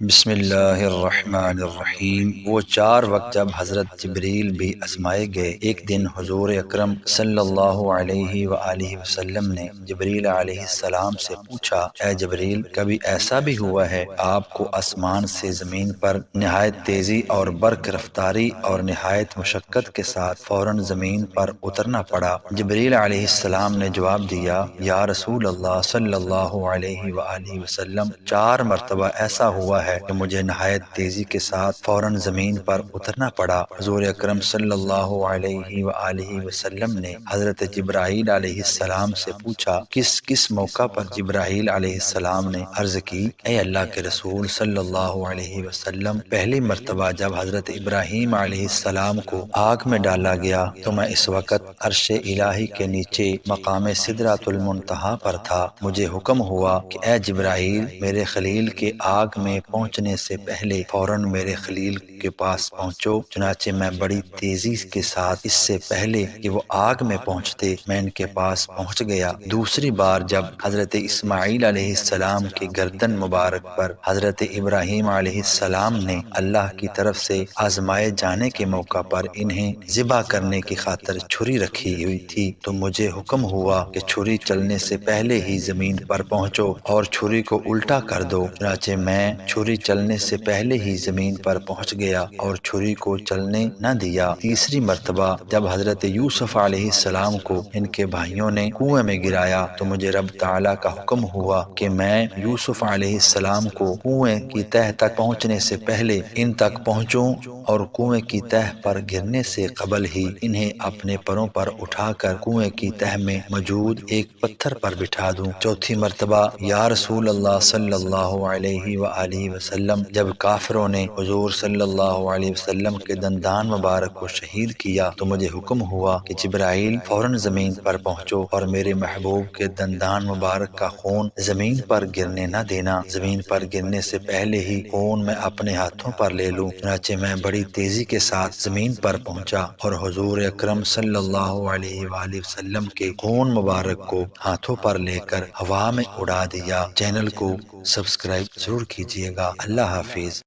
بسم اللہ الرحمن الرحیم۔ وہ 4 وقت جب حضرت جبریل بھی آزمائے گئے، ایک دن حضور اکرم صلی اللہ علیہ وآلہ وسلم نے جبریل علیہ السلام سے پوچھا، اے جبریل، کبھی ایسا بھی ہوا ہے آپ کو آسمان سے زمین پر نہایت تیزی اور برق رفتاری اور نہایت مشقت کے ساتھ فوراً زمین پر اترنا پڑا؟ جبریل علیہ السلام نے جواب دیا، یا رسول اللہ صلی اللہ علیہ وآلہ وسلم، 4 مرتبہ ایسا ہوا ہے کہ مجھے نہایت تیزی کے ساتھ فوراً زمین پر اترنا پڑا۔ حضور اکرم صلی اللہ علیہ وآلہ وسلم نے حضرت جبرائیل علیہ السلام سے پوچھا، کس موقع پر؟ جبرائیل علیہ السلام نے عرض کی، اے اللہ کے رسول صلی اللہ علیہ وسلم، پہلی مرتبہ جب حضرت ابراہیم علیہ السلام کو آگ میں ڈالا گیا تو میں اس وقت عرش الہی کے نیچے مقام سدرۃ المنتہا پر تھا۔ مجھے حکم ہوا کہ اے جبرائیل، میرے خلیل کے آگ میں پہنچنے سے پہلے فوراً میرے خلیل کے پاس پہنچو۔ چنانچہ میں بڑی تیزی کے ساتھ، اس سے پہلے کہ وہ آگ میں پہنچتے، میں ان کے پاس پہنچ گیا۔ دوسری بار جب حضرت اسماعیل علیہ السلام کی گردن مبارک پر حضرت ابراہیم علیہ السلام نے اللہ کی طرف سے آزمائے جانے کے موقع پر انہیں ذبح کرنے کی خاطر چھری رکھی ہوئی تھی، تو مجھے حکم ہوا کہ چھری چلنے سے پہلے ہی زمین پر پہنچو اور چھری کو الٹا کر دو۔ چنانچہ میں چھری چلنے سے پہلے ہی زمین پر پہنچ گیا اور چھری کو چلنے نہ دیا۔ تیسری مرتبہ جب حضرت یوسف علیہ السلام کو ان کے بھائیوں نے کنویں میں گرایا تو مجھے رب تعالیٰ کا حکم ہوا کہ میں یوسف علیہ السلام کو کنویں کی تہہ تک پہنچنے سے پہلے ان تک پہنچوں اور کنویں کی تہہ پر گرنے سے قبل ہی انہیں اپنے پروں پر اٹھا کر کنویں کی تہہ میں موجود ایک پتھر پر بٹھا دوں۔ چوتھی مرتبہ، یا رسول اللہ صلی اللہ علیہ وآلہ وسلم، جب کافروں نے حضور صلی اللہ علیہ وسلم کے دندان مبارک کو شہید کیا تو مجھے حکم ہوا کہ جبرائیل، فوراً زمین پر پہنچو اور میرے محبوب کے دندان مبارک کا خون زمین پر گرنے نہ دینا۔ زمین پر گرنے سے پہلے ہی خون میں اپنے ہاتھوں پر لے لوں۔ چنانچہ میں بڑی تیزی کے ساتھ زمین پر پہنچا اور حضور اکرم صلی اللہ علیہ وآلہ وسلم کے خون مبارک کو ہاتھوں پر لے کر ہوا میں اڑا دیا۔ چینل کو سبسکرائب ضرور کیجیے گا۔ اللہ حافظ۔